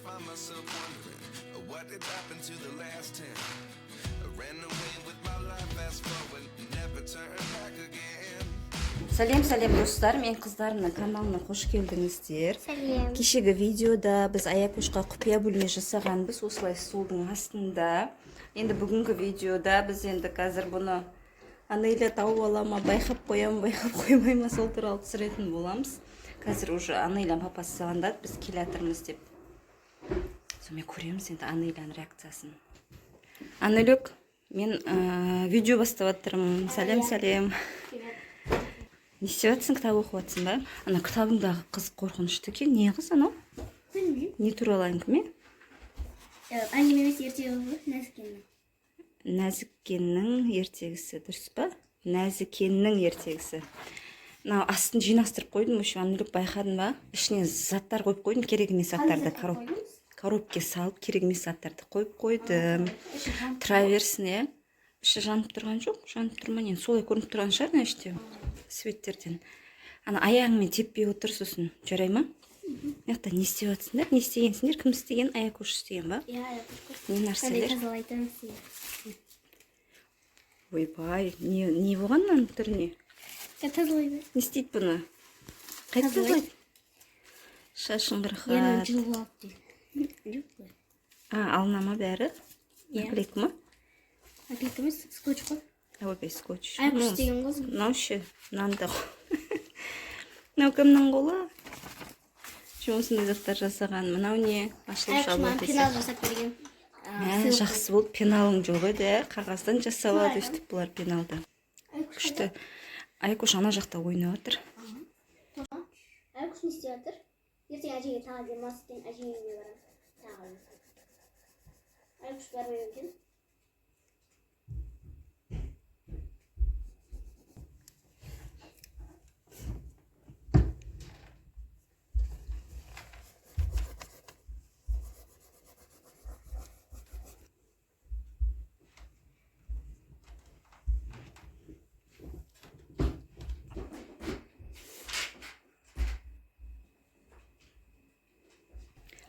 find myself wondering what did happen to the last 10. I ran away with my life, fast forward, never turn back again. Сәлем достар, мен қыздарымның каналына қош келдіңіздер. Сәлем. Кешегі видеода біз Аякушқа құпия бөлме жасағанбыз, осылай столдың астында. Енді бүгінгі видеода біз енді қазір бұны Анеля тауып алама, байқап қоямын, байқап қоймайма, сол туралы түсіретін боламыз. Қазір уже Анеляның папасы звондады, біз келатырмыз деп. Сонымен көреміз енді Анеляның реакциясын. Анелюк, мен видео бастап жатырмын. Сәлем. Не істеп жатсың, кітап оқып жатсың ба? Ана кітабыңдағы қыз қорқынышты екен. Не қыз анау? Білмеймін. Не туралы әңгіме? Әңгіме емес, ертегі ғой, Нәзікеннің. Нәзікеннің ертегісі, дұрыс па? Нәзікеннің ертегісі. Мынау астын жинастырып қойдым, өші Анелюк байқадың ба? Ішіне заттар қойып қойдым, керек емес заттарды коробке салып, керек емес заттарды қойып қойдым. Траверсіне. Іші жанып тұрған жоқ, жанып тұрман, енді солай көрініп тұрған шығар, нәште светтерден. Ана аяғыңмен теппей отыр, сосын жарай ма? Яқта не істеп жатсыңдар? Не істегенсіңдер? Кім істеген? Аякуш істеген ба? Иә, Аякуш. Не нәрселер? Тазалайтын. Ойбай, не болған мынаның түріне? Тазалайды. Не істейді бұны? Қайда тазалайды? Шашың бір Енді қат. жылылап дейді. Алынама бәрі? Иә. Наклейка ма? Наклейка емес, скотч қой. Ойбай, скотч. Аякуш деген қыз. Мынау ше, мынанда ғой. Мынау кімнің қолы? Осындай заттар жасаған. Мынау не? Ашылып Аякуш маған десе. пенал жасап берген. Жақсы болды, пеналың жоқ еді, қағаздан жасалады, өстіп бұлар пеналды. Күшті. Аякуш ана жақта ойнап отыр. Аякуш не істеп жатыр? Ертең әжеге тағы демалыс екен, әжеге үйіне барамын. Аякуш бармай екен.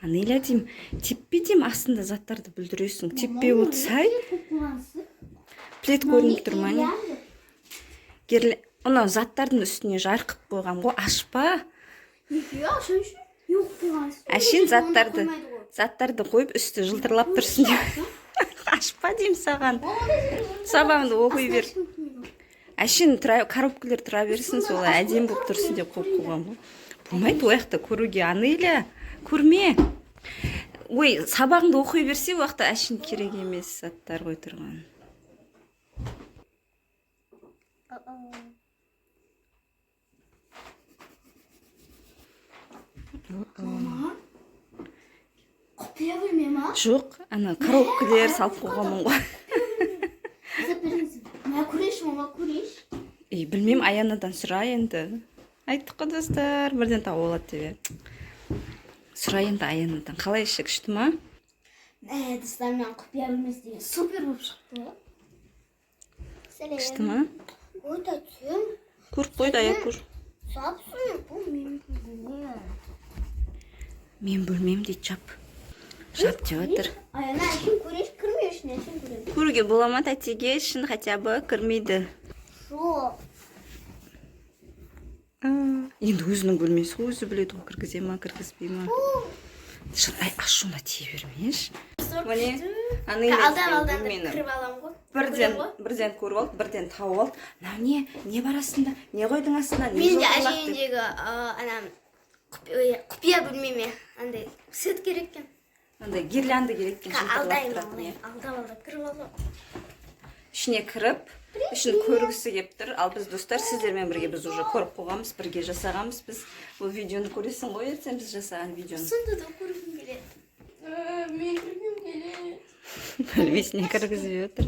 Анеля дейм, теппе дейм, астында заттарды бүлдіресің. Теппе отсай, плет көрініп тұр ма не? Оны заттардың үстіне жарқып қойған ғой, ашпа. Әшен заттарды қойып үсті жылтырлап тұрсын деп. Ашпа дейм саған. Сабағыңды оқи бер. Әшен коробкілер тұра берсін, солай әдем болып тұрсын деп қойып қойған ғой. Болмайды ояқта көруге, Анеля. Көрме. Ой, сабағыңды оқи берсе, уақытта әшін керек емес заттар қой тұрған. Мама, құпия бөлме ма? Жоқ, ана коробкілер салып қойғанмын ғой. Мә көреш, мама көреш. Білмеймін, Аянадан сұра енді. Айттық қой достар, бірден тауып алады деп. Сұра енді Аянадан. Қалай іші, күшті ма? Достар, мен құпия бөлмесі деген супер болып шықты. Күшті ма? Ой, тәтсім. Көріп қойды Аякуш. Сапсың, бұл менің бөлме. Мен бөлмем дейді, жап. Жап деп отыр. Аяна, әшін көреш, кірмей үшін әшін көрем. Көруге бола ма тәтеге, ішін хотя бы кірмейді. Жоқ. Енді өзінің бөлмесі ғой, өзі біледі ғой, кіргізе ма, кіргізбей ма. Ай, ашуына тие бермеш. Міне, Анеля бөлмені кіріп алам ғой. бірден көріп алды, бірден тауып алды. Мынау не бар астында? Не қойдың астында? Мен де әжейіндегі құпия бөлмеме андай сүт керек екен. Андай гирлянда керек екен. Алдап кіріп алды. Ішіне кіріп, ішін көргісі кеп тұр. Ал біз достар, сіздермен бірге біз уже көріп қойғанбыз, бірге жасағанбыз. Біз бұл видеоны көресің ғой, ертең біз жасаған видеоны. Сонда да көргім келеді. Мен көргім келеді. Бөлмесіне кіргізіп отыр.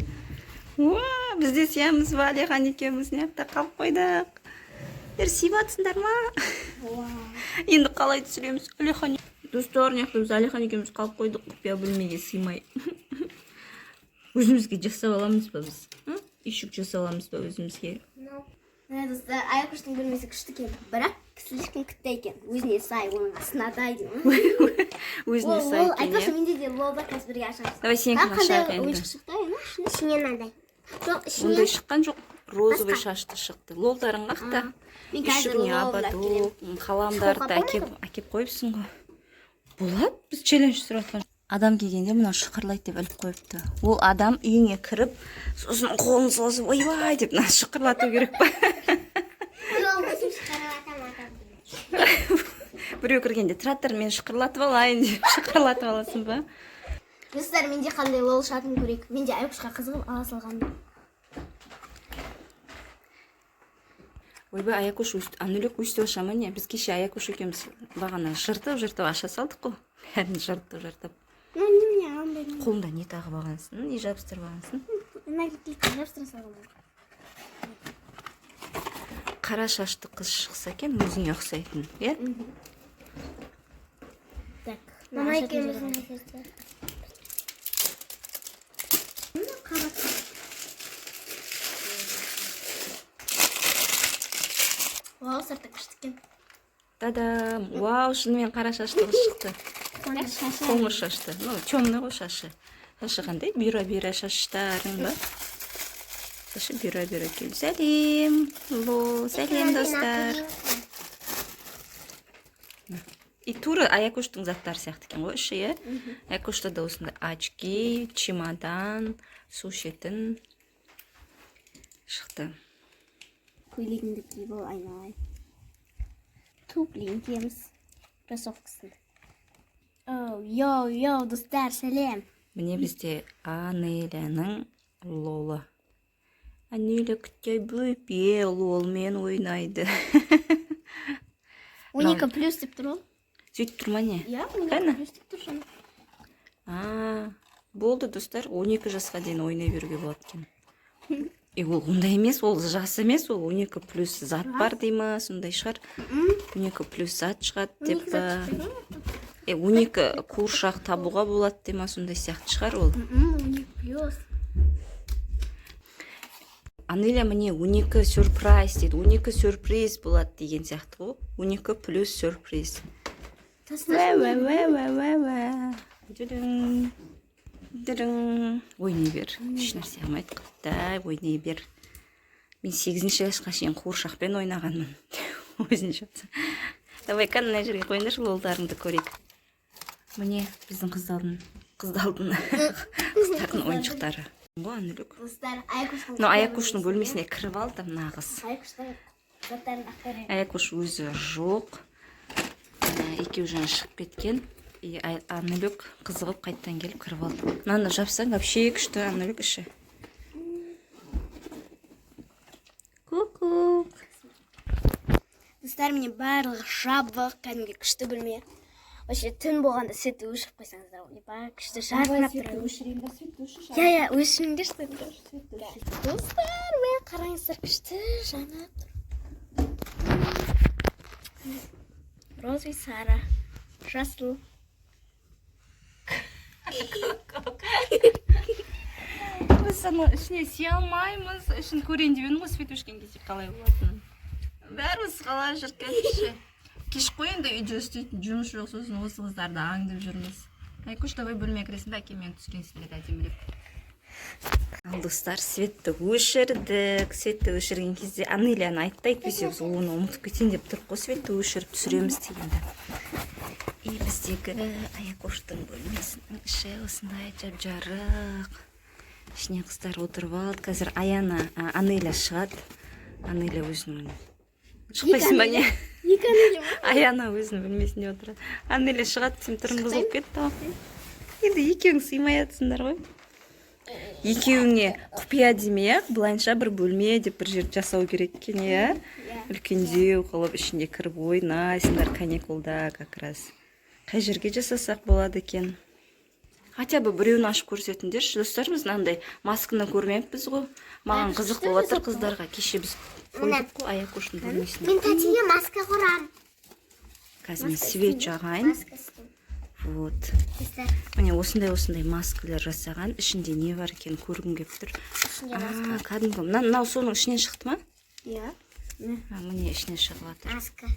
Біз де сиямыз ба, Алихан екеуміз неқта қалып қойдық. Сүйіп жатсыңдар ма? Енді қалай түсіреміз? Алихан. Достар, неқта біз Алихан екеуміз қалып қойдық, құпия бөлмеге сыймай. Өзімізге жасап аламыз ба біз? Үйшік жасап аламыз ба өзімізге? Достар, Аякуштың бөлмесі күшті екен, бірақ слишком күтті екен. Өзіне сай, оның астынада дейді. Өзіне сай екен, айтпақшы менде де лолда қазір бірге ашамыз. Давай сенікін ашайық енді. Ойыншық шықты, ішінен андай. Жоқ, ішінен. Ондай шыққан жоқ, розовый шашты шықты. Лолдарың қақта. Мен қазір лолдап келемін. Қаламдарды әкеп қойыпсың ғой. Болады, біз челлендж сұратқан. Адам келгенде мынау шықырлайды деп іліп қойыпты. Ол адам үйіңе кіріп, сосын қолын созып, ойбай деп мына шықырлату керек па? Біреу кіргенде трактор мен шықырлатып алайын деп шықырлатып аласың ба? Достар, менде қандай лол шатын көрейік. Менде Айкушқа қызығып ала салғанмын. Ойбай, Айкуш Анулек өстіп ашама не? Біз кеше Айкуш екеуміз бағана жыртып аша салдық қой. Бәрін жыртып. Немене алынбайды. Қолында не тағып алғансың? Не жабыстырып алғансың? Жабыстыра салғанмын. Қара шашты қыз шықса екен, өзіңе ұқсайтын, е? Так. Мама екеуміздің әкесті. Вау, сырты күшті екен. Та-дам! Вау, шынымен қара шашты қыз шықты. Қоңыр шашты. Ну, темный ғой шашы. Шашы қандай? Бюра шаштарың ба? Шашы бюра кел. Сәлем! Сәлем, достар! И тура Айкуштың заттары сияқты екен ғой іші, е? Айкушта да осындай очки, чемодан, су ішетін шықты. Көйлегіңді киіп ол айналайын. Туплин киеміз. Кроссовкасын. Йоу, достар, сәлем. Міне бізде Анеляның лолы. Анеля күтте бөпе лолмен ойнайды. 12 плюс деп тұр ол? Сөйтіп тұрма не? Иә, 12 плюс деп тұр жаңа. Болды, достар, 12 жасқа дейін ойнай беруге болады екен. Ол ондай емес, ол жас емес, ол 12 плюс зат бар дейма, сондай шығар. 12 плюс зат шығады деп ба. 12 қуыршақ табуға болады дейма, сондай сияқты шығар ол. 12 плюс. Анеля міне 12 сюрприз дейді, 12 сюрприз болады деген сияқты ғой. 12 плюс сюрприз. Дүрің. Ойнай бер. Үш нәрсе алмайды қыптай, ойнай бер. Мен 8-ші жасқа шейін қуыршақпен ойнағанмын. Өзін жатса. Давай, қанына жерге қойыңдаршы, лолдарыңды көрейік. Міне біздің қыздардың ойыншықтары. Анулек. Айкуштың бөлмесіне кіріп алды нағыз. Айкуш өзі жоқ. Екеу жаңа шығып кеткен. Анулек қызығып қайттан келіп кіріп алды. Наны жапсаң, вообще күшті Анулек іші. Ку-ку. Достар, міне барлығы жабық, кәдімгі күшті бөлме. Вообще түн болғанда свет өшіп қойсаңыздар, күшті жарқырап тұрады. Иә, өшіріңдерші. Достар, мен қараңыздар, күшті жаңа тұр. Розовый, сары, жасыл. Біз саны ішіне сие алмаймыз, ішін көрейін деп едім ғой, свет өшкен кезде қалай болатынын. Бәріміз қалай жүркенші. Кеш қойында үйде істейтін жұмыс жоқ, сосын осы қыздарды аңдып жүрміз. Айкуш, давай бөлме кіресің бе, әкемен түсіресіңдер әдемілеп. Ал достар, светті өшірген кезде Анеляны айтты, әйтпесе біз оны ұмытып кетейін деп тұрып қой, светті өшіріп түсіреміз дегенде. И біздегі Айкуштың бөлмесінің іші осындай жап-жарық. Ішіне қыздар отырып алды. Қазір Анеля шығады. Анеля өзінің шықпайсың ба не? Аяна өзінің бөлмесінде отырады. Анеля шығады, сен түрің бұзылып кетті. Енді екеуің сыймай жатсыңдар ғой. Екеуіңе құпия демей, былайынша бір бөлме деп бір жер жасау керек екен, иә? Үлкендеу қылып ішінде кіріп ойнайсыңдар каникулда как раз. Қай жерге жасасақ болады екен? Хотя бы біреуін ашып көрсетіңдерші. Достарымыз мынандай масканы көрмеппіз ғой. Маған қызық болып жатыр қыздарға. Кеше біз қойдық қой Айкуштың бөлмесіне. Мен тәтеге маска құрам. Қазір мен свет жағайын. Вот. Міне осындай маскалар жасаған. Ішінде не бар екен көргім келіп тұр. Кәдімгі. Мынау соның ішінен шықты ма? Иә. Міне ішінен шығып жатыр. Маска.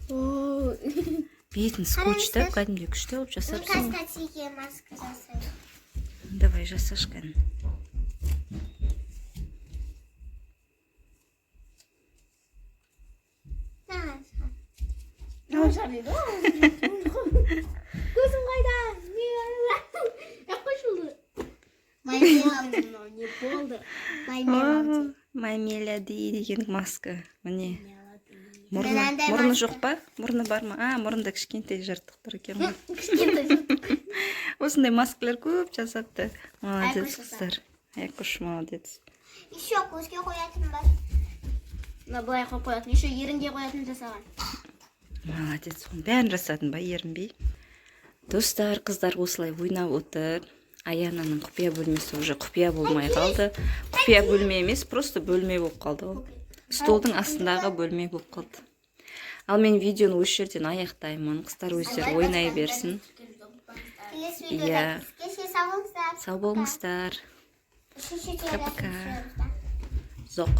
Бетін скотчтап, кәдімгі күшті алып жасапсың. Каскатиге маска жасаймын. Давай жасашқан. Жарайды ғой. Көзім қайда? Не қойшылды? Не болды? Маймелады деген маска. Міне. Мұрны жоқ па? Мұрны бар ма? Мұрында кішкентай жыртықтар екен ғой. Осындай маскалар көп жасапты. Молодец қыздар. Айкүш молодец. Еще көзге қоятын бар. Былай қойып қоятын. Еще ерінге қоятын жасаған. Молодец. Бәрін жасадың ба, ерінбей? Достар, қыздар осылай ойнап отыр. Аянаның құпия бөлмесі уже құпия болмай қалды. Құпия бөлме емес, просто бөлме болып қалды ол. Столдың астындағы бөлме болып қалды. Ал мен видеоны осы жерден аяқтаймын. Қыздар өздері ойнай берсін. Иә. Сау болыңыздар. Пока-пока. Жоқ.